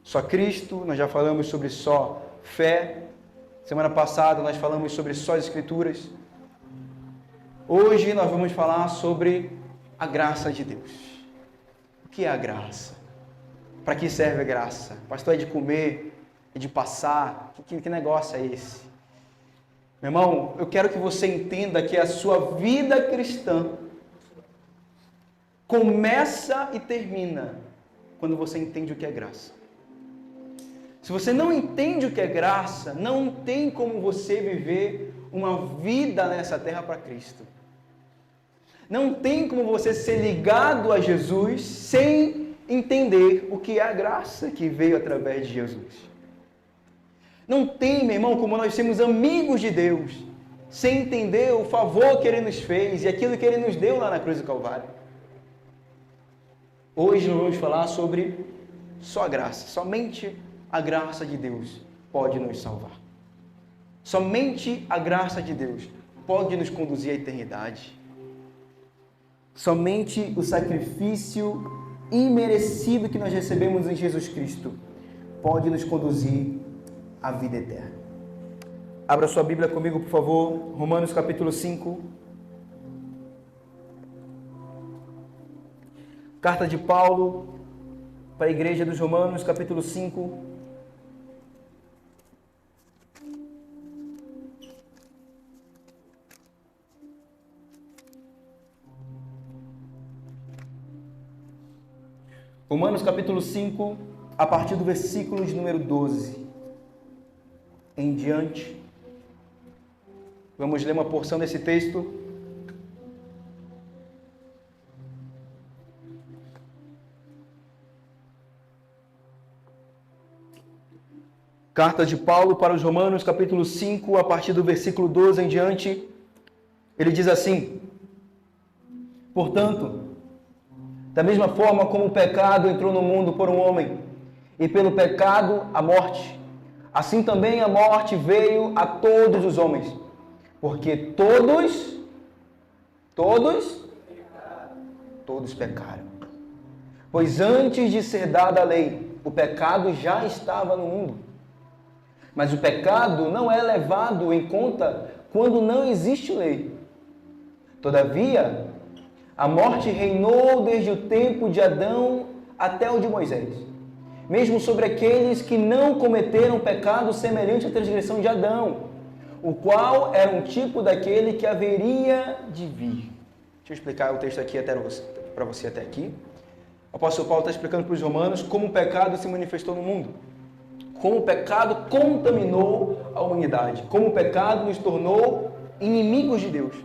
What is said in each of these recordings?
só Cristo, nós já falamos sobre só fé. Semana passada nós falamos sobre só as Escrituras. Hoje nós vamos falar sobre a graça de Deus. O que é a graça? Para que serve a graça? Pastor, é de comer? É de passar? Que negócio é esse? Meu irmão, eu quero que você entenda que a sua vida cristã começa e termina quando você entende o que é graça. Se você não entende o que é graça, não tem como você viver uma vida nessa terra para Cristo. Não tem como você ser ligado a Jesus sem entender o que é a graça que veio através de Jesus. Não tem, meu irmão, como nós sermos amigos de Deus sem entender o favor que Ele nos fez e aquilo que Ele nos deu lá na cruz do Calvário. Hoje nós vamos falar sobre só a graça, somente a graça de Deus pode nos salvar. Somente a graça de Deus pode nos conduzir à eternidade. Somente o sacrifício imerecido que nós recebemos em Jesus Cristo pode nos conduzir à vida eterna. Abra sua Bíblia comigo, por favor, Romanos capítulo 5. Carta de Paulo para a igreja dos Romanos, capítulo 5. Romanos capítulo 5, a partir do versículo de número 12 em diante. Vamos ler uma porção desse texto. Carta de Paulo para os Romanos, capítulo 5, a partir do versículo 12 em diante. Ele diz assim: portanto, da mesma forma como o pecado entrou no mundo por um homem, e pelo pecado a morte, assim também a morte veio a todos os homens, porque todos pecaram. Pois antes de ser dada a lei, o pecado já estava no mundo. Mas o pecado não é levado em conta quando não existe lei. Todavia, a morte reinou desde o tempo de Adão até o de Moisés, mesmo sobre aqueles que não cometeram pecado semelhante à transgressão de Adão, o qual era um tipo daquele que haveria de vir. Deixa eu explicar o texto aqui para você até aqui. O apóstolo Paulo está explicando para os romanos como o pecado se manifestou no mundo, como o pecado contaminou a humanidade, como o pecado nos tornou inimigos de Deus.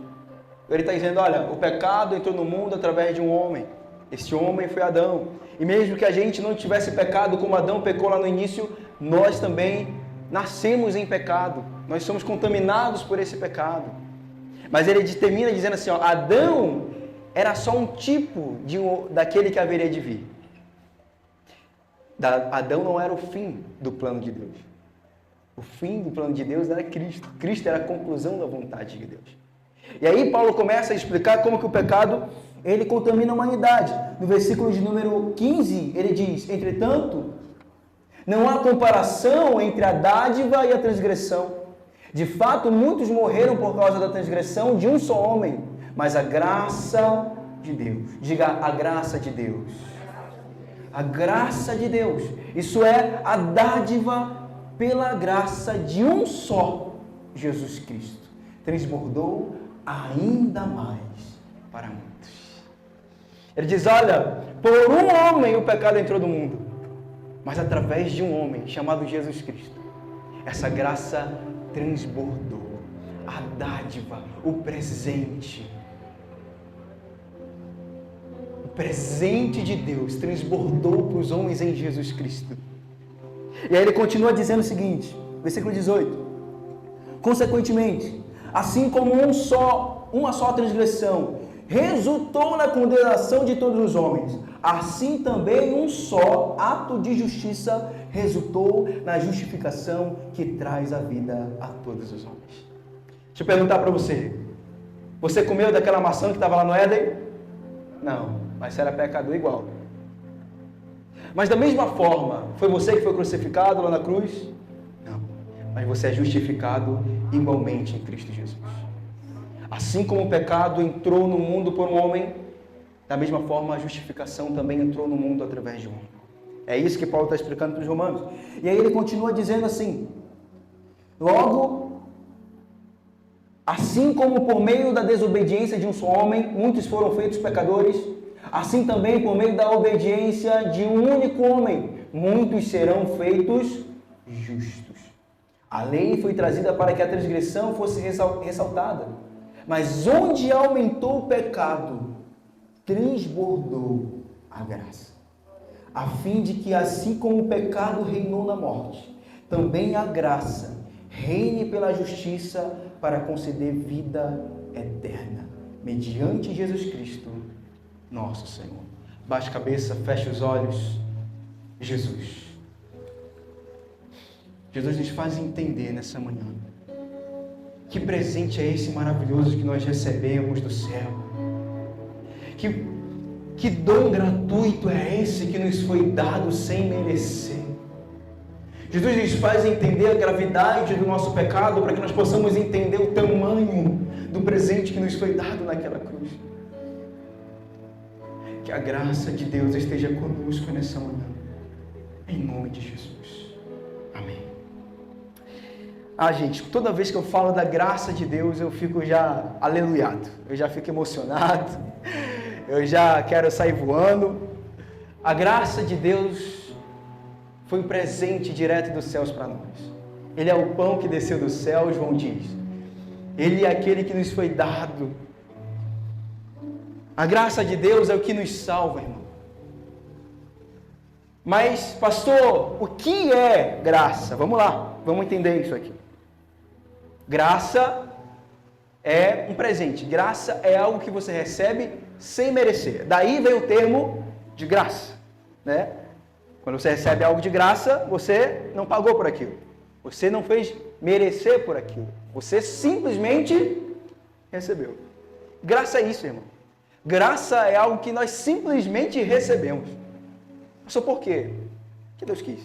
Ele está dizendo, olha, o pecado entrou no mundo através de um homem. Esse homem foi Adão. E mesmo que a gente não tivesse pecado como Adão pecou lá no início, nós também nascemos em pecado. Nós somos contaminados por esse pecado. Mas ele termina dizendo assim, ó, Adão era só um tipo daquele que haveria de vir. Adão não era o fim do plano de Deus. O fim do plano de Deus era Cristo. Cristo era a conclusão da vontade de Deus. E aí Paulo começa a explicar como que o pecado, ele contamina a humanidade. No versículo de número 15, ele diz, entretanto, não há comparação entre a dádiva e a transgressão. De fato, muitos morreram por causa da transgressão de um só homem, mas a graça de Deus. Diga, a graça de Deus. A graça de Deus. Isso é a dádiva pela graça de um só, Jesus Cristo. Transbordou ainda mais para muitos. Ele diz, olha, por um homem o pecado entrou no mundo, mas através de um homem chamado Jesus Cristo, essa graça transbordou, a dádiva, o presente de Deus transbordou para os homens em Jesus Cristo. E aí ele continua dizendo o seguinte, versículo 18, consequentemente, assim como uma só transgressão resultou na condenação de todos os homens, assim também um só ato de justiça resultou na justificação que traz a vida a todos os homens. Deixa eu perguntar para você, você comeu daquela maçã que estava lá no Éden? Não, mas você era pecador igual. Mas da mesma forma, foi você que foi crucificado lá na cruz? Não. Mas você é justificado igualmente em Cristo Jesus. Assim como o pecado entrou no mundo por um homem, da mesma forma a justificação também entrou no mundo através de um homem. É isso que Paulo está explicando para os romanos. E aí ele continua dizendo assim: logo, assim como por meio da desobediência de um só homem, muitos foram feitos pecadores, assim também por meio da obediência de um único homem, muitos serão feitos justos. A lei foi trazida para que a transgressão fosse ressaltada. Mas onde aumentou o pecado, transbordou a graça. A fim de que, assim como o pecado reinou na morte, também a graça reine pela justiça para conceder vida eterna, mediante Jesus Cristo, nosso Senhor. Baixe a cabeça, feche os olhos. Jesus nos faz entender nessa manhã que presente é esse maravilhoso que nós recebemos do céu. Que dom gratuito é esse que nos foi dado sem merecer. Jesus nos faz entender a gravidade do nosso pecado para que nós possamos entender o tamanho do presente que nos foi dado naquela cruz. Que a graça de Deus esteja conosco nessa manhã. Em nome de Jesus. Amém. Gente, toda vez que eu falo da graça de Deus, eu fico já aleluiado. Eu já fico emocionado. Eu já quero sair voando. A graça de Deus foi um presente direto dos céus para nós. Ele é o pão que desceu do céu, João diz. Ele é aquele que nos foi dado. A graça de Deus é o que nos salva, irmão. Mas, pastor, o que é graça? Vamos lá, vamos entender isso aqui. Graça é um presente. Graça é algo que você recebe sem merecer. Daí vem o termo de graça, né? Quando você recebe algo de graça, você não pagou por aquilo. Você não fez merecer por aquilo. Você simplesmente recebeu. Graça é isso, irmão. Graça é algo que nós simplesmente recebemos. Só por quê? Que Deus quis.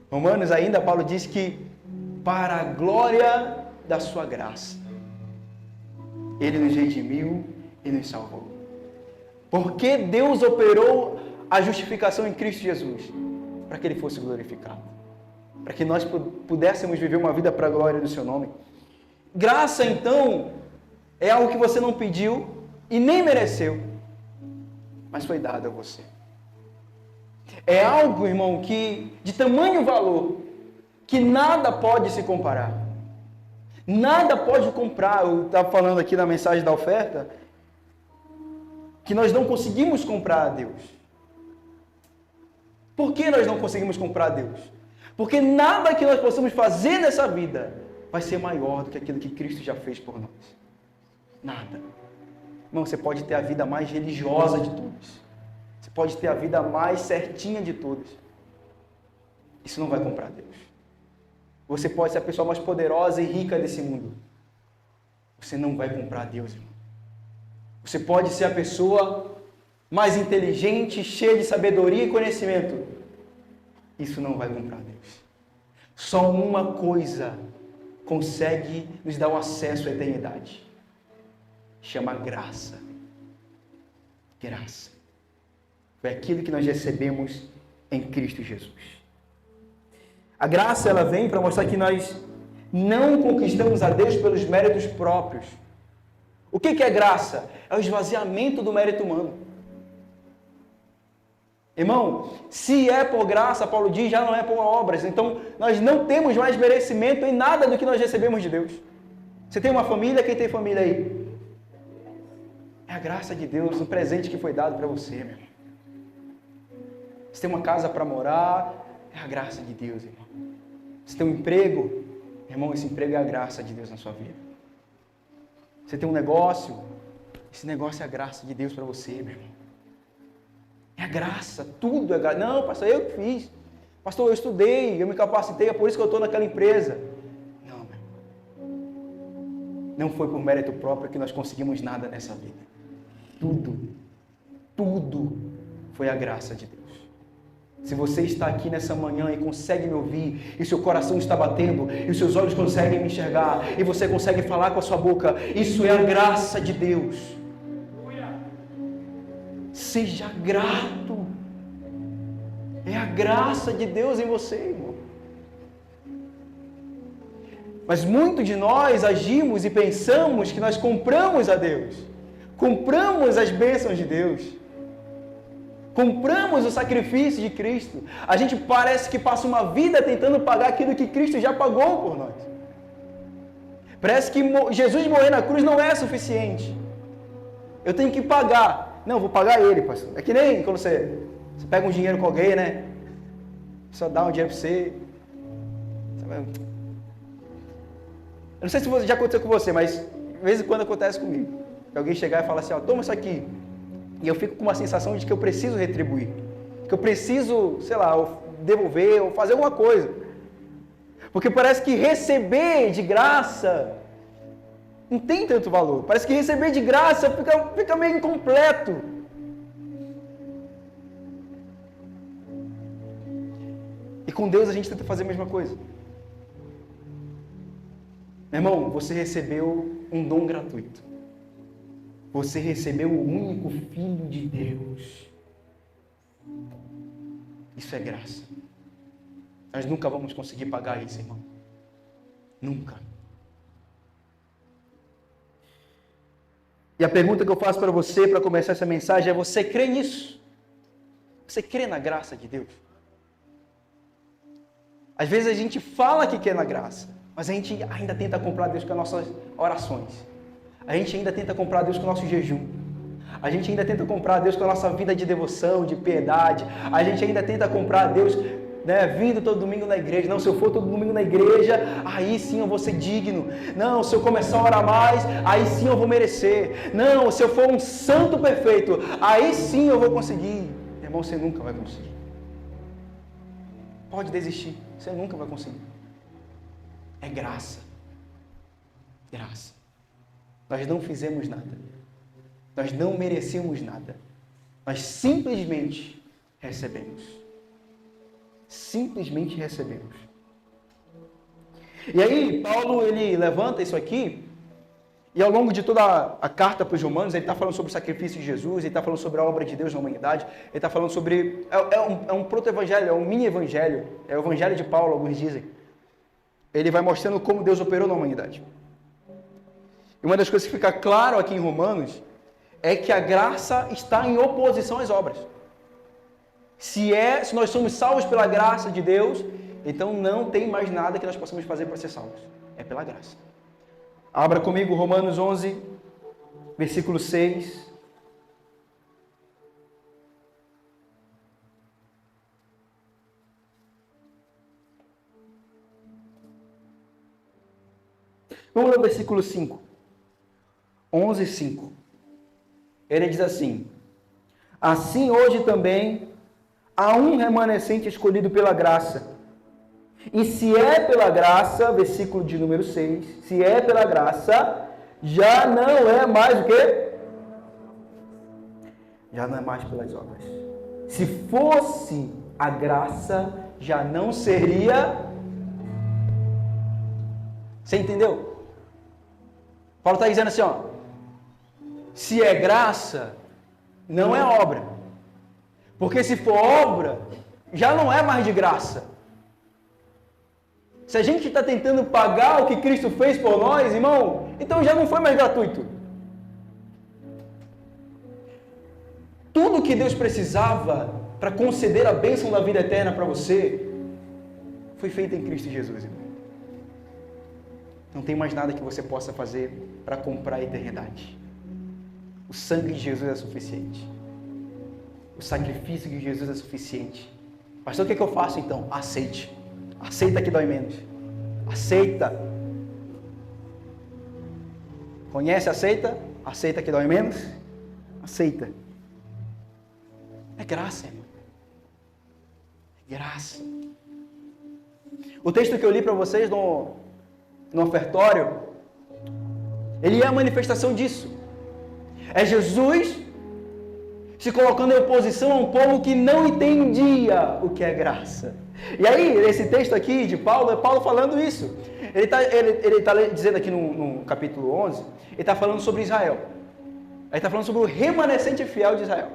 Romanos ainda, Paulo diz que para a glória da sua graça, Ele nos redimiu e nos salvou. Porque Deus operou a justificação em Cristo Jesus? Para que Ele fosse glorificado. Para que nós pudéssemos viver uma vida para a glória do Seu nome. Graça, então, é algo que você não pediu e nem mereceu, mas foi dado a você. É algo, irmão, que de tamanho valor, que nada pode se comparar. Nada pode comprar. Eu estava falando aqui na mensagem da oferta, que nós não conseguimos comprar a Deus. Por que nós não conseguimos comprar a Deus? Porque nada que nós possamos fazer nessa vida vai ser maior do que aquilo que Cristo já fez por nós. Nada. Irmão, você pode ter a vida mais religiosa de todos. Você pode ter a vida mais certinha de todos. Isso não vai comprar Deus. Você pode ser a pessoa mais poderosa e rica desse mundo. Você não vai comprar Deus, irmão. Você pode ser a pessoa mais inteligente, cheia de sabedoria e conhecimento. Isso não vai comprar Deus. Só uma coisa consegue nos dar um acesso à eternidade. Chama graça. Graça. Foi aquilo que nós recebemos em Cristo Jesus. A graça, ela vem para mostrar que nós não conquistamos a Deus pelos méritos próprios. O que é graça? É o esvaziamento do mérito humano. Irmão, se é por graça, Paulo diz, já não é por obras. Então, nós não temos mais merecimento em nada do que nós recebemos de Deus. Você tem uma família? Quem tem família aí? É a graça de Deus, o presente que foi dado para você, meu irmão. Você tem uma casa para morar, é a graça de Deus, irmão. Você tem um emprego, irmão, esse emprego é a graça de Deus na sua vida. Você tem um negócio, esse negócio é a graça de Deus para você, meu irmão. É a graça, tudo é graça. Não, pastor, eu que fiz. Pastor, eu estudei, eu me capacitei, é por isso que eu estou naquela empresa. Não, meu irmão. Não foi por mérito próprio que nós conseguimos nada nessa vida. Tudo foi a graça de Deus. Se você está aqui nessa manhã e consegue me ouvir, e seu coração está batendo, e os seus olhos conseguem me enxergar, e você consegue falar com a sua boca, isso é a graça de Deus. Seja grato. É a graça de Deus em você, irmão. Mas muitos de nós agimos e pensamos que nós compramos a Deus. Compramos as bênçãos de Deus. Compramos o sacrifício de Cristo. A gente parece que passa uma vida tentando pagar aquilo que Cristo já pagou por nós. Parece que Jesus morrer na cruz não é suficiente. Eu tenho que pagar. Não, vou pagar ele, pastor. É que nem quando você pega um dinheiro com alguém, né? Só dá um dinheiro para você. Eu não sei se já aconteceu com você, mas de vez em quando acontece comigo. Alguém chegar e falar assim, ó, toma isso aqui. E eu fico com uma sensação de que eu preciso retribuir. Que eu preciso, sei lá, devolver ou fazer alguma coisa. Porque parece que receber de graça não tem tanto valor. Parece que receber de graça fica meio incompleto. E com Deus a gente tenta fazer a mesma coisa. Meu irmão, você recebeu um dom gratuito. Você recebeu o único Filho de Deus. Isso é graça. Nós nunca vamos conseguir pagar isso, irmão. Nunca. E a pergunta que eu faço para você, para começar essa mensagem, é: você crê nisso? Você crê na graça de Deus? Às vezes a gente fala que quer na graça, mas a gente ainda tenta comprar Deus com as nossas orações. A gente ainda tenta comprar Deus com o nosso jejum. A gente ainda tenta comprar Deus com a nossa vida de devoção, de piedade. A gente ainda tenta comprar Deus, né, vindo todo domingo na igreja. Não, se eu for todo domingo na igreja, aí sim eu vou ser digno. Não, se eu começar a orar mais, aí sim eu vou merecer. Não, se eu for um santo perfeito, aí sim eu vou conseguir. Irmão, você nunca vai conseguir. Pode desistir, você nunca vai conseguir. É graça. Graça. Nós não fizemos nada. Nós não merecemos nada. Nós simplesmente recebemos. Simplesmente recebemos. E aí, Paulo, ele levanta isso aqui, e ao longo de toda a carta para os Romanos, ele está falando sobre o sacrifício de Jesus, ele está falando sobre a obra de Deus na humanidade, ele está falando sobre... É um proto-evangelho, é um mini-evangelho, é o evangelho de Paulo, alguns dizem. Ele vai mostrando como Deus operou na humanidade. E uma das coisas que fica claro aqui em Romanos é que a graça está em oposição às obras. Se nós somos salvos pela graça de Deus, então não tem mais nada que nós possamos fazer para ser salvos. É pela graça. Abra comigo Romanos 11, versículo 6. Vamos ler o versículo 5. 11, 5. Ele diz assim: assim hoje também há um remanescente escolhido pela graça. E se é pela graça, versículo de número 6, se é pela graça, já não é mais o quê? Já não é mais pelas obras. Se fosse a graça, já não seria... Você entendeu? Paulo está dizendo assim, ó, se é graça, não é obra. Porque se for obra, já não é mais de graça. Se a gente está tentando pagar o que Cristo fez por nós, irmão, então já não foi mais gratuito. Tudo que Deus precisava para conceder a bênção da vida eterna para você, foi feito em Cristo Jesus, irmão. Não tem mais nada que você possa fazer para comprar a eternidade. O sangue de Jesus é suficiente. O sacrifício de Jesus é suficiente. Pastor, o que eu faço então? Aceite. Aceita que dói menos. Aceita. Conhece, aceita? Aceita que dói menos? Aceita. É graça, irmão. É graça. O texto que eu li para vocês no ofertório, ele é a manifestação disso. É Jesus se colocando em oposição a um povo que não entendia o que é graça. E aí, esse texto aqui de Paulo, é Paulo falando isso. Ele tá dizendo aqui no capítulo 11, ele está falando sobre Israel. Ele está falando sobre o remanescente fiel de Israel.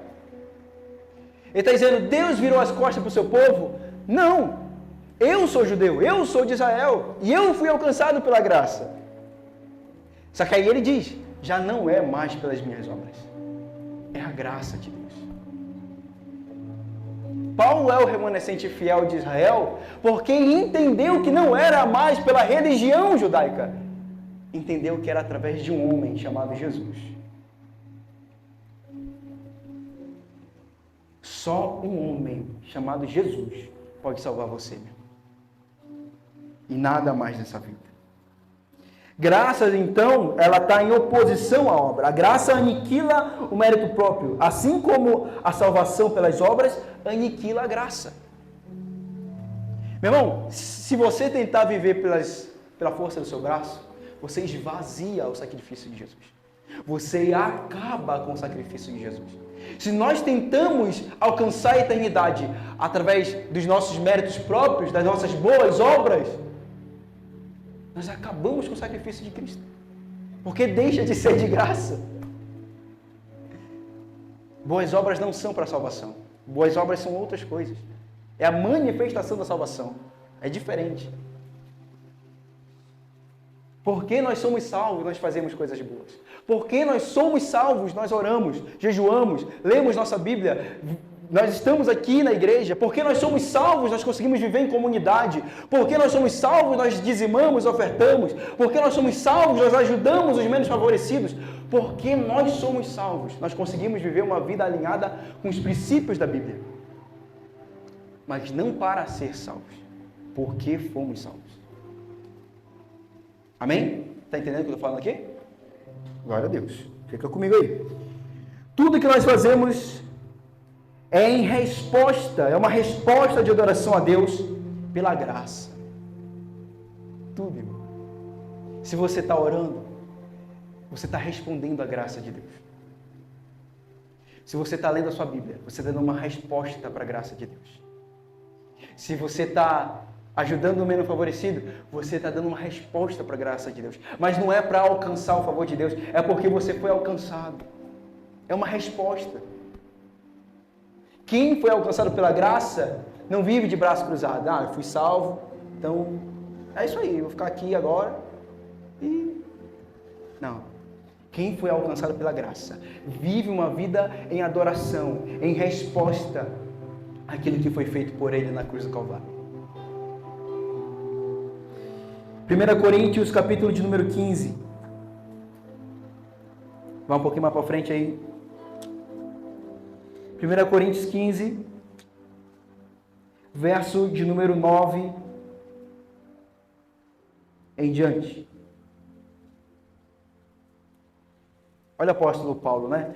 Ele está dizendo, Deus virou as costas para o seu povo? Não! Eu sou judeu, eu sou de Israel, e eu fui alcançado pela graça. Só que aí ele diz, já não é mais pelas minhas obras. É a graça de Deus. Paulo é o remanescente fiel de Israel porque entendeu que não era mais pela religião judaica. Entendeu que era através de um homem chamado Jesus. Só um homem chamado Jesus pode salvar você, meu. E nada mais nessa vida. Graça, então, ela está em oposição à obra. A graça aniquila o mérito próprio, assim como a salvação pelas obras aniquila a graça. Meu irmão, se você tentar viver pela força do seu braço, você esvazia o sacrifício de Jesus. Você acaba com o sacrifício de Jesus. Se nós tentamos alcançar a eternidade através dos nossos méritos próprios, das nossas boas obras, nós acabamos com o sacrifício de Cristo. Porque deixa de ser de graça. Boas obras não são para a salvação. Boas obras são outras coisas. É a manifestação da salvação. É diferente. Porque nós somos salvos, nós fazemos coisas boas. Porque nós somos salvos, nós oramos, jejuamos, lemos nossa Bíblia, nós estamos aqui na igreja. Porque nós somos salvos, nós conseguimos viver em comunidade. Porque nós somos salvos, nós dizimamos, ofertamos. Porque nós somos salvos, nós ajudamos os menos favorecidos. Porque nós somos salvos, nós conseguimos viver uma vida alinhada com os princípios da Bíblia. Mas não para ser salvos, porque fomos salvos. Amém? Está entendendo o que eu estou falando aqui? Glória a Deus. Fica comigo aí. Tudo que nós fazemos é em resposta, é uma resposta de adoração a Deus pela graça. Tudo, irmão. Se você está orando, você está respondendo à graça de Deus. Se você está lendo a sua Bíblia, você está dando uma resposta para a graça de Deus. Se você está ajudando o menos favorecido, você está dando uma resposta para a graça de Deus. Mas não é para alcançar o favor de Deus, é porque você foi alcançado. É uma resposta. Quem foi alcançado pela graça não vive de braço cruzado. Ah, eu fui salvo, então é isso aí, eu vou ficar aqui agora e... Não. Quem foi alcançado pela graça vive uma vida em adoração, em resposta àquilo que foi feito por Ele na cruz do Calvário. 1 Coríntios, capítulo de número 15. Vai um pouquinho mais para frente aí. 1 Coríntios 15, verso de número 9 em diante. Olha o apóstolo Paulo, né?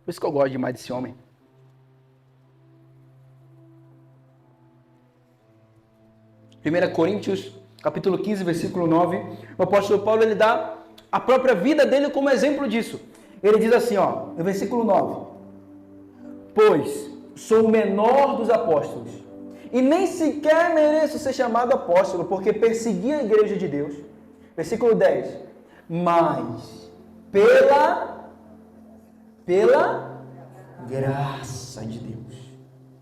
Por isso que eu gosto demais desse homem. 1 Coríntios, capítulo 15, versículo 9. O apóstolo Paulo, ele dá a própria vida dele como exemplo disso. Ele diz assim, ó, no versículo 9. Pois sou o menor dos apóstolos, e nem sequer mereço ser chamado apóstolo, porque persegui a igreja de Deus. Versículo 10. Mas pela graça de Deus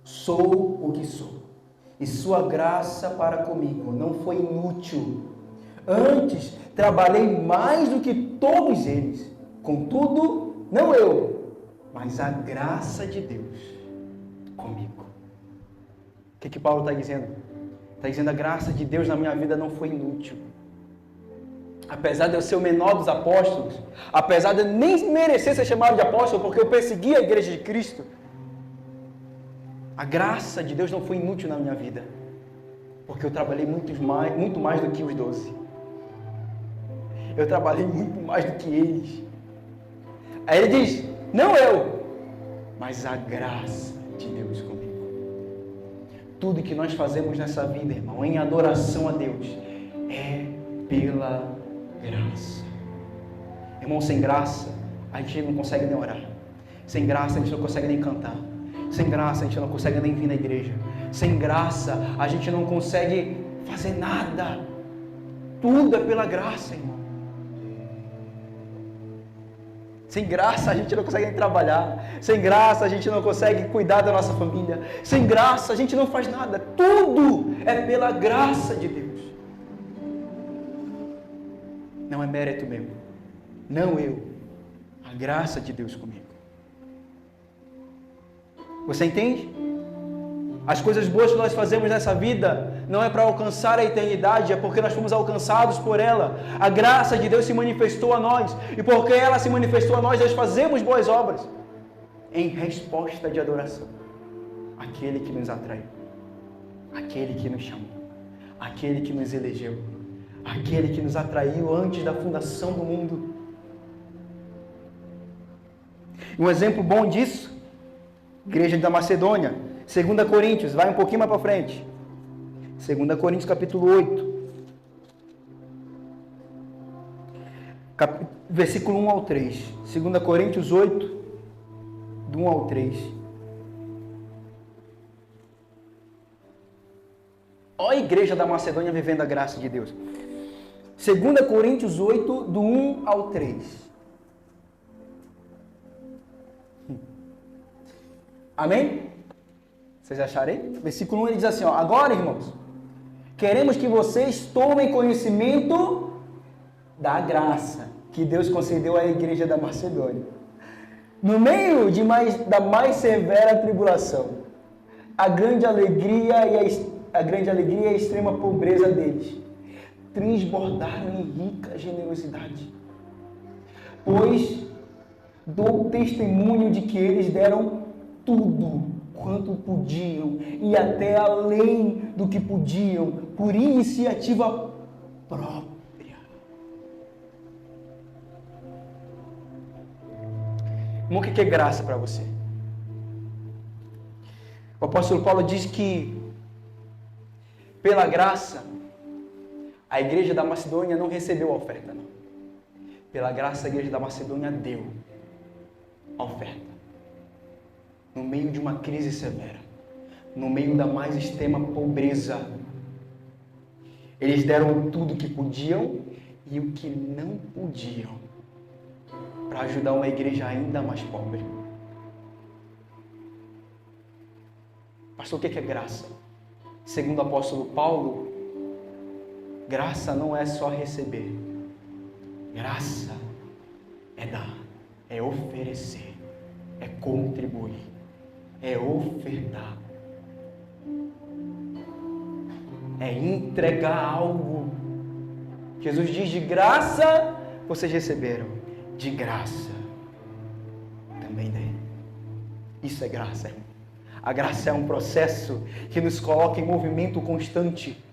sou o que sou. E sua graça para comigo não foi inútil. Antes, trabalhei mais do que todos eles. Contudo, não eu, mas a graça de Deus comigo. O que Paulo está dizendo? Está dizendo, a graça de Deus na minha vida não foi inútil. Apesar de eu ser o menor dos apóstolos, apesar de eu nem merecer ser chamado de apóstolo, porque eu persegui a igreja de Cristo, a graça de Deus não foi inútil na minha vida, porque eu trabalhei muito mais do que os 12. Eu trabalhei muito mais do que eles. Aí ele diz, não eu, mas a graça de Deus comigo. Tudo que nós fazemos nessa vida, irmão, em adoração a Deus, é pela graça. Irmão, sem graça, a gente não consegue nem orar. Sem graça, a gente não consegue nem cantar. Sem graça, a gente não consegue nem vir na igreja. Sem graça, a gente não consegue fazer nada. Tudo é pela graça, irmão. Sem graça, a gente não consegue nem trabalhar. Sem graça, a gente não consegue cuidar da nossa família. Sem graça, a gente não faz nada. Tudo é pela graça de Deus. Não é mérito meu. Não eu. A graça de Deus comigo. Você entende? As coisas boas que nós fazemos nessa vida não é para alcançar a eternidade, é porque nós fomos alcançados por ela. A graça de Deus se manifestou a nós, e porque ela se manifestou a nós, nós fazemos boas obras em resposta de adoração àquele que nos atraiu, àquele que nos chamou, àquele que nos elegeu, àquele que nos atraiu antes da fundação do mundo. Um exemplo bom disso, Igreja da Macedônia, 2 Coríntios, vai um pouquinho mais para frente. 2 Coríntios capítulo 8. Versículo 1 ao 3. 2 Coríntios 8, do 1 ao 3. Olha a igreja da Macedônia vivendo a graça de Deus. 2 Coríntios 8, do 1 ao 3. Amém? Vocês acharem? Versículo 1 ele diz assim, ó, agora, irmãos, queremos que vocês tomem conhecimento da graça que Deus concedeu à igreja da Macedônia. No meio da mais severa tribulação, a grande alegria e a extrema pobreza deles transbordaram em rica generosidade. Pois dou testemunho de que eles deram tudo quanto podiam e até além do que podiam por iniciativa própria. Irmão, o que é graça para você? O apóstolo Paulo diz que pela graça a igreja da Macedônia não recebeu a oferta, não. Pela graça a igreja da Macedônia deu a oferta. No meio de uma crise severa, no meio da mais extrema pobreza, eles deram tudo o que podiam e o que não podiam para ajudar uma igreja ainda mais pobre. Pastor, o que é graça? Segundo o apóstolo Paulo, graça não é só receber, graça é dar, é oferecer, é contribuir, é ofertar, é entregar algo. Jesus diz, de graça vocês receberam, de graça também dei. Isso é graça, irmão. A graça é um processo que nos coloca em movimento constante.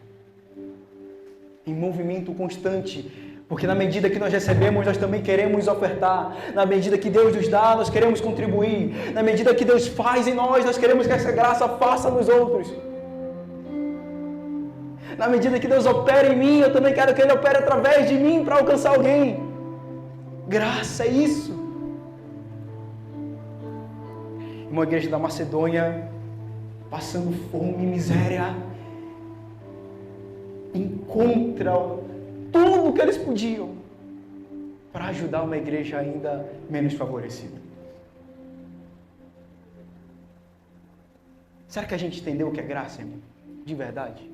Em movimento constante. Porque na medida que nós recebemos, nós também queremos ofertar. Na medida que Deus nos dá, nós queremos contribuir. Na medida que Deus faz em nós, nós queremos que essa graça faça nos outros. Na medida que Deus opera em mim, eu também quero que Ele opere através de mim para alcançar alguém. Graça é isso. Uma igreja da Macedônia, passando fome e miséria, encontra tudo o que eles podiam para ajudar uma igreja ainda menos favorecida. Será que a gente entendeu o que é graça, irmão? De verdade?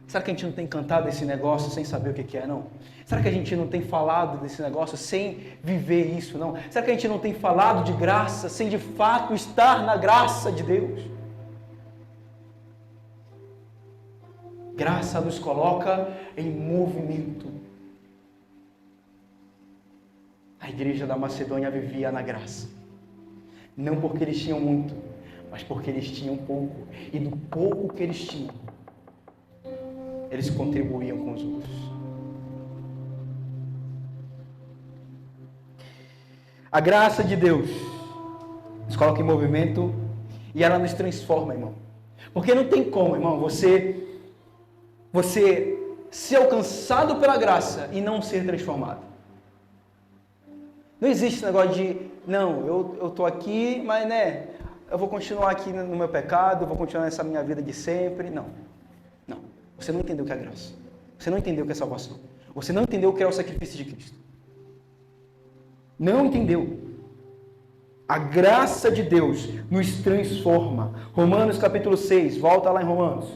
Será que a gente não tem cantado esse negócio sem saber o que é, não? Será que a gente não tem falado desse negócio sem viver isso, não? Será que a gente não tem falado de graça sem de fato estar na graça de Deus? Graça nos coloca em movimento. A igreja da Macedônia vivia na graça. Não porque eles tinham muito, mas porque eles tinham pouco. E do pouco que eles tinham, eles contribuíam com os outros. A graça de Deus nos coloca em movimento e ela nos transforma, irmão. Porque não tem como, irmão, você ser alcançado pela graça e não ser transformado. Não existe esse negócio de, não, eu estou aqui, mas né, eu vou continuar aqui no meu pecado, eu vou continuar nessa minha vida de sempre. Não, não. Você não entendeu o que é graça. Você não entendeu o que é salvação. Você não entendeu o que é o sacrifício de Cristo. Não entendeu. A graça de Deus nos transforma. Romanos capítulo 6, volta lá em Romanos.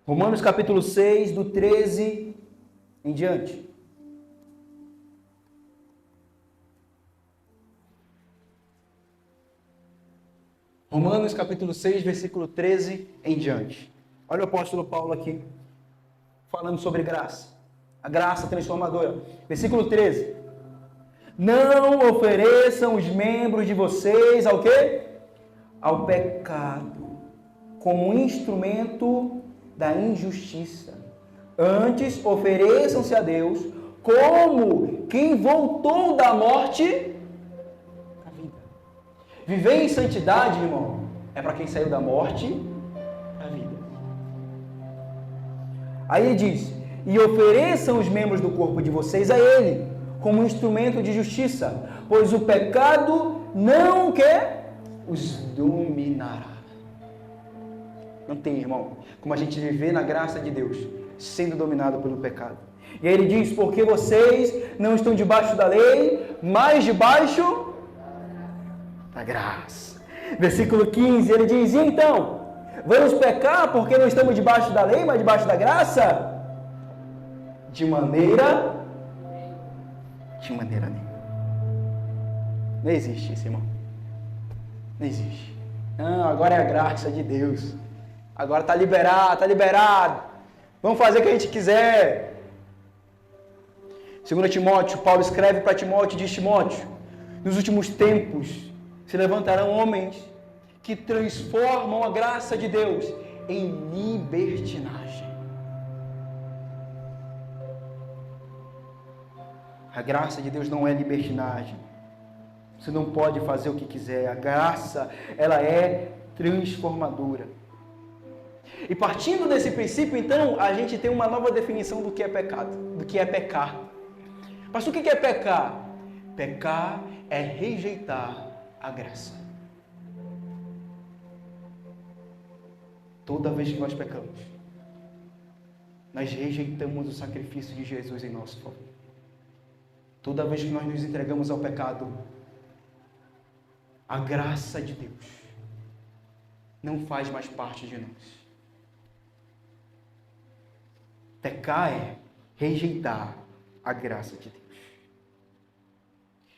Romanos capítulo 6, do 13 em diante. Romanos capítulo 6, versículo 13 em diante. Olha o apóstolo Paulo aqui, falando sobre graça. A graça transformadora. Versículo 13. Não ofereçam os membros de vocês ao quê? Ao pecado, como instrumento da injustiça. Antes, ofereçam-se a Deus como quem voltou da morte à vida. Viver em santidade, irmão, é para quem saiu da morte à vida. Aí ele diz: e ofereçam os membros do corpo de vocês a Ele, como instrumento de justiça, pois o pecado não quer os dominará. Não tem, irmão, como a gente viver na graça de Deus, sendo dominado pelo pecado. E aí ele diz: porque vocês não estão debaixo da lei, mas debaixo da graça. Versículo 15, ele diz: e então, vamos pecar porque não estamos debaixo da lei, mas debaixo da graça? De maneira nenhuma. Não existe isso, irmão. Não existe. Não, agora é a graça de Deus. Agora está liberado. Vamos fazer o que a gente quiser. 2 Timóteo, Paulo escreve para Timóteo, diz: Timóteo, nos últimos tempos se levantarão homens que transformam a graça de Deus em libertinagem. A graça de Deus não é libertinagem. Você não pode fazer o que quiser. A graça, ela é transformadora. E partindo desse princípio, então, a gente tem uma nova definição do que é pecado, do que é pecar. Mas o que é pecar? Pecar é rejeitar a graça. Toda vez que nós pecamos, nós rejeitamos o sacrifício de Jesus em nosso favor. Toda vez que nós nos entregamos ao pecado, a graça de Deus não faz mais parte de nós. Pecar é rejeitar a graça de Deus.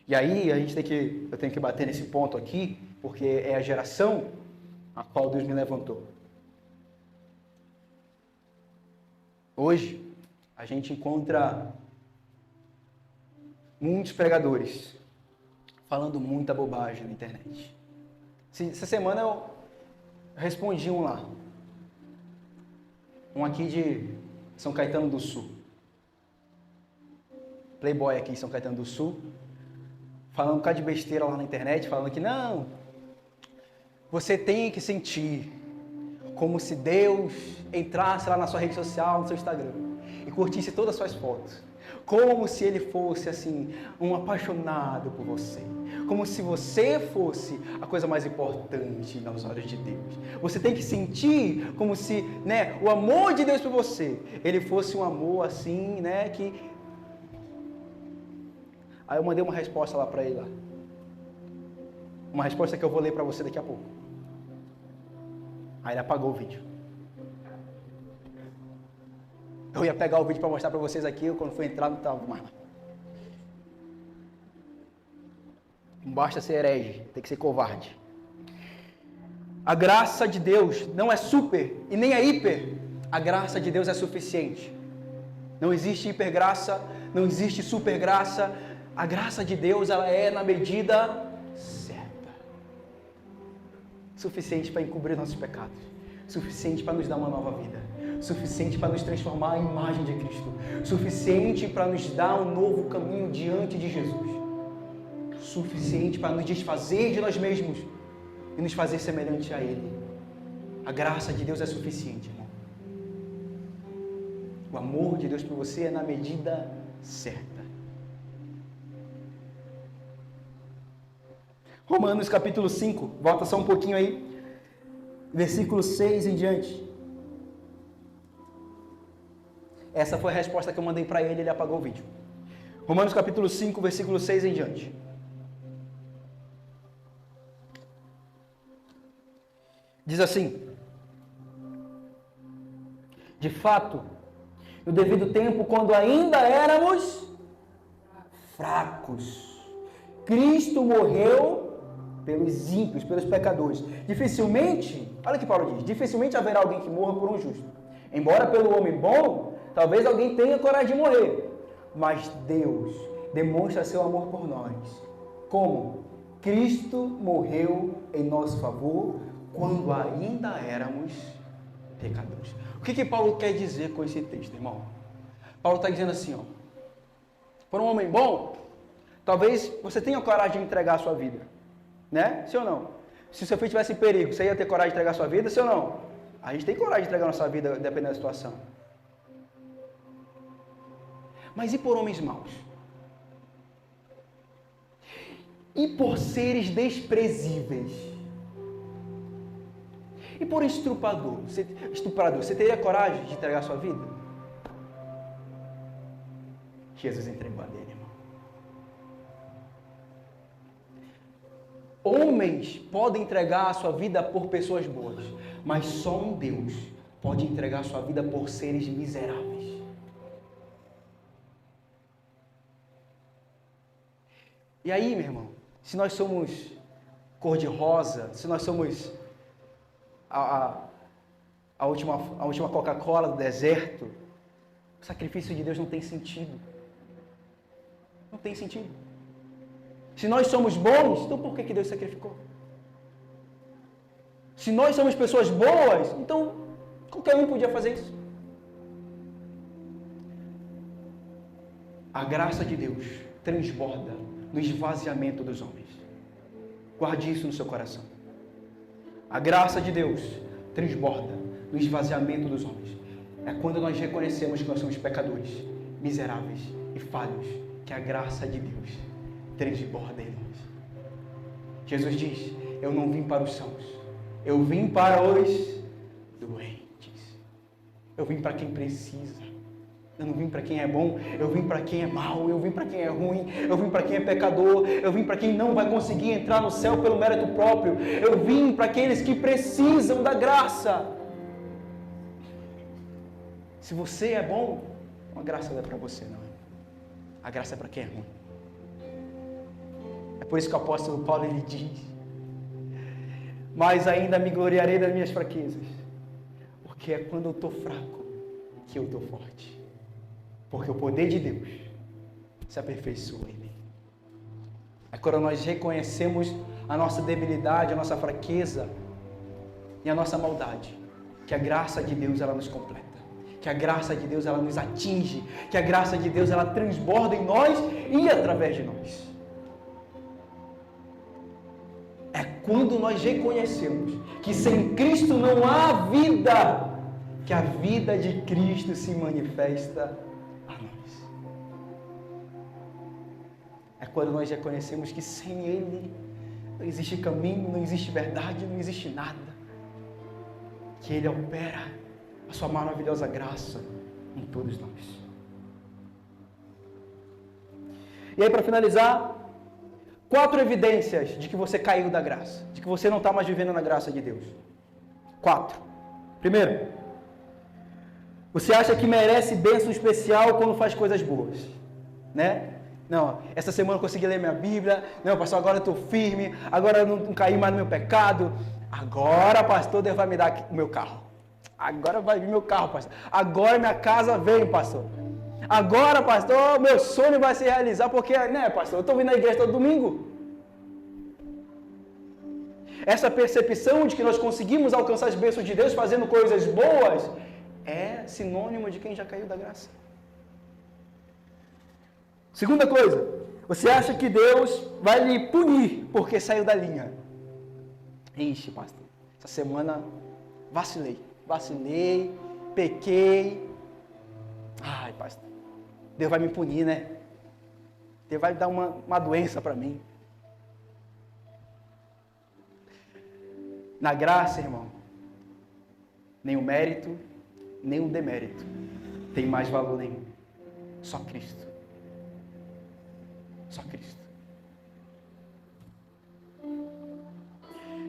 E aí eu tenho que bater nesse ponto aqui, porque é a geração a qual Deus me levantou. Hoje, a gente encontra muitos pregadores falando muita bobagem na internet. Essa semana eu respondi um lá. Um aqui de São Caetano do Sul. Playboy aqui em São Caetano do Sul. Falando um bocado de besteira lá na internet, falando que não, você tem que sentir como se Deus entrasse lá na sua rede social, no seu Instagram, e curtisse todas as suas fotos. Como se ele fosse, assim, um apaixonado por você. Como se você fosse a coisa mais importante nas olhos de Deus. Você tem que sentir como se, né, o amor de Deus por você, ele fosse um amor assim, né, que... Aí eu mandei uma resposta lá para ele lá. Uma resposta que eu vou ler para você daqui a pouco. Aí ele apagou o vídeo. Eu ia pegar o vídeo para mostrar para vocês aqui, quando foi entrar não estava mais. Não basta ser herege, tem que ser covarde. A graça de Deus não é super e nem é hiper. A graça de Deus é suficiente. Não existe hipergraça, não existe supergraça. A graça de Deus, ela é na medida certa. Suficiente para encobrir nossos pecados. Suficiente para nos dar uma nova vida. Suficiente para nos transformar à imagem de Cristo. Suficiente para nos dar um novo caminho diante de Jesus. Suficiente para nos desfazer de nós mesmos e nos fazer semelhante a Ele. A graça de Deus é suficiente, irmão. O amor de Deus por você é na medida certa. Romanos capítulo 5, volta só um pouquinho aí, versículo 6 em diante. Essa foi a resposta que eu mandei para ele, ele apagou o vídeo. Romanos capítulo 5, versículo 6 em diante. Diz assim: de fato, no devido tempo, quando ainda éramos fracos, Cristo morreu pelos ímpios, pelos pecadores. Dificilmente, olha o que Paulo diz, dificilmente haverá alguém que morra por um justo. Embora pelo homem bom, talvez alguém tenha coragem de morrer. Mas Deus demonstra seu amor por nós. Como? Cristo morreu em nosso favor quando ainda éramos pecadores. O que Paulo quer dizer com esse texto, irmão? Paulo está dizendo assim, ó, por um homem bom, talvez você tenha coragem de entregar a sua vida, né? Sim ou não? Se o seu filho estivesse em perigo, você ia ter coragem de entregar a sua vida, sim ou não? A gente tem coragem de entregar a nossa vida, dependendo da situação. Mas e por homens maus? E por seres desprezíveis? E por estuprador, você teria coragem de entregar a sua vida? Jesus entregou a dele, irmão. Homens podem entregar a sua vida por pessoas boas, mas só um Deus pode entregar a sua vida por seres miseráveis. E aí, meu irmão, se nós somos cor-de-rosa, se nós somos a última Coca-Cola do deserto, o sacrifício de Deus não tem sentido. Não tem sentido. Se nós somos bons, então por que Deus sacrificou? Se nós somos pessoas boas, então qualquer um podia fazer isso. A graça de Deus transborda no esvaziamento dos homens. Guarde isso no seu coração. A graça de Deus transborda no esvaziamento dos homens. É quando nós reconhecemos que nós somos pecadores, miseráveis e falhos, que a graça de Deus transborda em nós. Jesus diz: eu não vim para os sãos, eu vim para os doentes. Eu vim para quem precisa. Eu não vim para quem é bom, eu vim para quem é mau, eu vim para quem é ruim, eu vim para quem é pecador, eu vim para quem não vai conseguir entrar no céu pelo mérito próprio, eu vim para aqueles que precisam da graça. Se você é bom, a graça não é para você, não. A graça é para quem é ruim. É por isso que o apóstolo Paulo ele diz: mas ainda me gloriarei das minhas fraquezas, porque é quando eu estou fraco que eu estou forte. Porque o poder de Deus se aperfeiçoa em mim. É quando nós reconhecemos a nossa debilidade, a nossa fraqueza e a nossa maldade, que a graça de Deus ela nos completa, que a graça de Deus ela nos atinge, que a graça de Deus ela transborda em nós e através de nós. É quando nós reconhecemos que sem Cristo não há vida, que a vida de Cristo se manifesta a nós. É quando nós reconhecemos que sem Ele não existe caminho, não existe verdade, não existe nada. Que Ele opera a sua maravilhosa graça em todos nós. E aí, para finalizar, 4 evidências de que você caiu da graça, de que você não está mais vivendo na graça de Deus. 4. Primeiro, você acha que merece bênção especial quando faz coisas boas, né? Não, essa semana eu consegui ler minha Bíblia, não, pastor, agora eu estou firme, agora eu não caí mais no meu pecado, agora, pastor, Deus vai me dar o meu carro, agora vai vir meu carro, pastor, agora minha casa vem, pastor, agora, pastor, meu sonho vai se realizar, porque, né, pastor, eu estou vindo na igreja todo domingo. Essa percepção de que nós conseguimos alcançar as bênçãos de Deus fazendo coisas boas é sinônimo de quem já caiu da graça. Segunda coisa, você acha que Deus vai lhe punir porque saiu da linha. Ixi, pastor, essa semana vacilei, pequei, Ai, pastor, Deus vai me punir, né? Deus vai dar uma doença para mim. Na graça, irmão, nem o mérito, nem o demérito tem mais valor nenhum. Só Cristo. Só Cristo.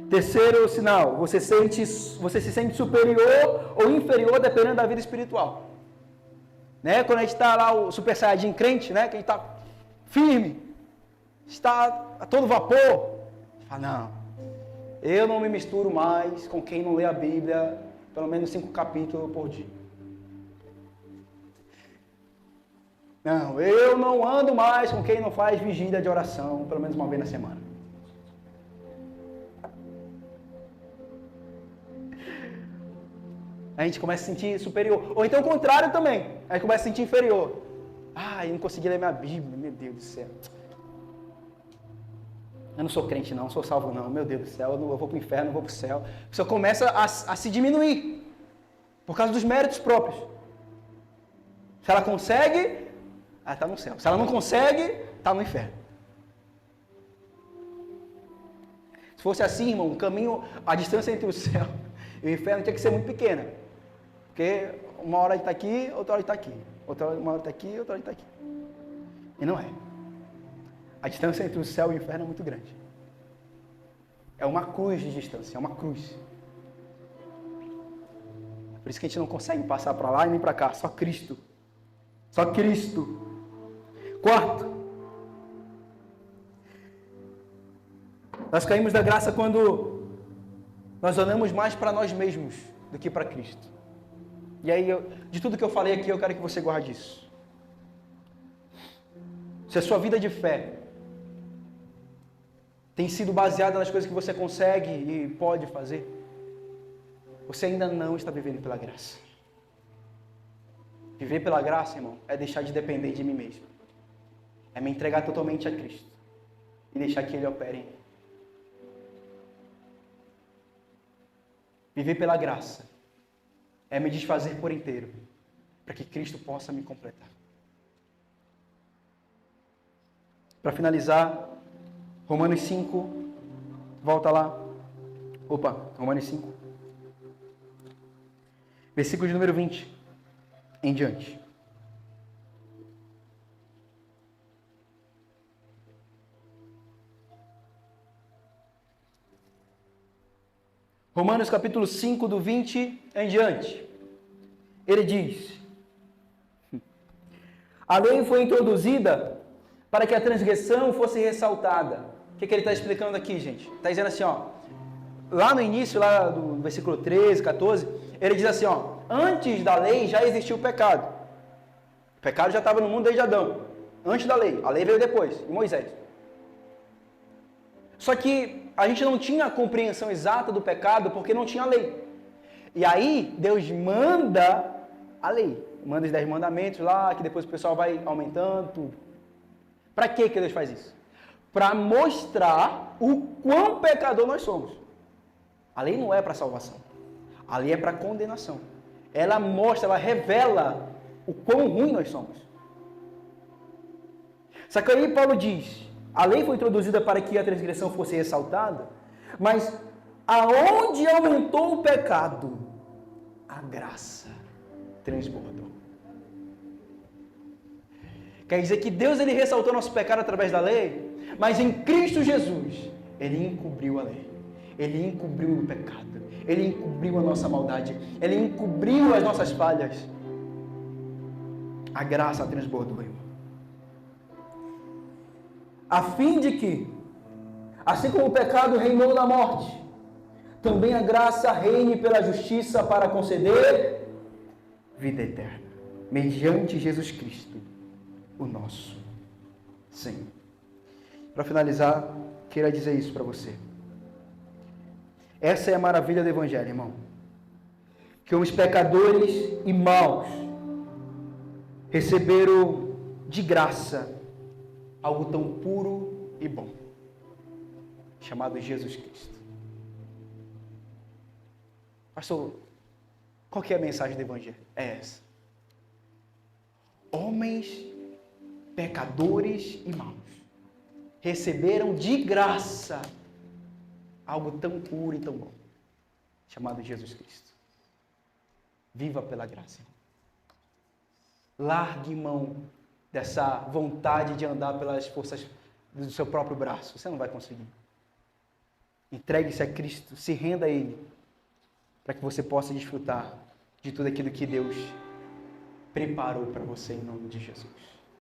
Terceiro sinal, você se sente superior ou inferior dependendo da vida espiritual. Né? Quando a gente está lá, o Super Saiyajin crente, né? Que a gente está firme, está a todo vapor. Fala, não, eu não me misturo mais com quem não lê a Bíblia, pelo menos 5 capítulos por dia. Não, eu não ando mais com quem não faz vigília de oração, pelo menos uma vez na semana. A gente começa a se sentir superior. Ou então o contrário também. A gente começa a se sentir inferior. Ah, eu não consegui ler minha Bíblia, meu Deus do céu. Eu não sou crente não, não sou salvo não, meu Deus do céu, eu vou para o inferno, eu vou para o céu. A pessoa começa a se diminuir. Por causa dos méritos próprios. Se ela consegue, ela está no céu. Se ela não consegue, está no inferno. Se fosse assim, irmão, o caminho, a distância entre o céu e o inferno tinha que ser muito pequena. Porque uma hora ele está aqui, outra hora ele está aqui. Uma hora está aqui, outra hora ele está aqui. E não é. A distância entre o céu e o inferno é muito grande. É uma cruz de distância, é uma cruz. Por isso que a gente não consegue passar para lá e nem para cá. Só Cristo. Só Cristo. Quarto. Nós caímos da graça quando nós olhamos mais para nós mesmos do que para Cristo. E aí, de tudo que eu falei aqui, eu quero que você guarde isso. Se a sua vida de fé tem sido baseada nas coisas que você consegue e pode fazer, você ainda não está vivendo pela graça. Viver pela graça, irmão, é deixar de depender de mim mesmo. É me entregar totalmente a Cristo e deixar que Ele opere em mim. Viver pela graça é me desfazer por inteiro, para que Cristo possa me completar. Para finalizar, Romanos 5, volta lá. Romanos 5. Versículo de número 20 em diante. Romanos capítulo 5, do 20 em diante. Ele diz: a lei foi introduzida para que a transgressão fosse ressaltada. O que ele está explicando aqui, gente? Está dizendo assim, ó, lá no início, lá do versículo 13, 14, ele diz assim, ó, antes da lei já existiu o pecado. O pecado já estava no mundo desde Adão, antes da lei. A lei veio depois, de Moisés. Só que a gente não tinha a compreensão exata do pecado porque não tinha lei. E aí, Deus manda a lei. Manda os 10 mandamentos lá, que depois o pessoal vai aumentando, tudo. Para que Deus faz isso? Para mostrar o quão pecador nós somos. A lei não é para salvação. A lei é para condenação. Ela mostra, ela revela o quão ruim nós somos. Só que aí Paulo diz, a lei foi introduzida para que a transgressão fosse ressaltada, mas aonde aumentou o pecado, a graça transbordou. Quer dizer que Deus ele ressaltou nosso pecado através da lei, mas em Cristo Jesus, Ele encobriu a lei. Ele encobriu o pecado. Ele encobriu a nossa maldade. Ele encobriu as nossas falhas. A graça transbordou, irmão. A fim de que, assim como o pecado reinou na morte, também a graça reine pela justiça para conceder vida eterna, mediante Jesus Cristo, o nosso Senhor. Para finalizar, queria dizer isso para você. Essa é a maravilha do Evangelho, irmão. Que os pecadores e maus receberam de graça algo tão puro e bom, chamado Jesus Cristo. Pastor, qual que é a mensagem do Evangelho? É essa. homens pecadores e maus receberam de graça algo tão puro e tão bom, chamado Jesus Cristo. Viva pela graça. Largue mão dessa vontade de andar pelas forças do seu próprio braço. Você não vai conseguir. Entregue-se a Cristo, se renda a Ele, para que você possa desfrutar de tudo aquilo que Deus preparou para você em nome de Jesus.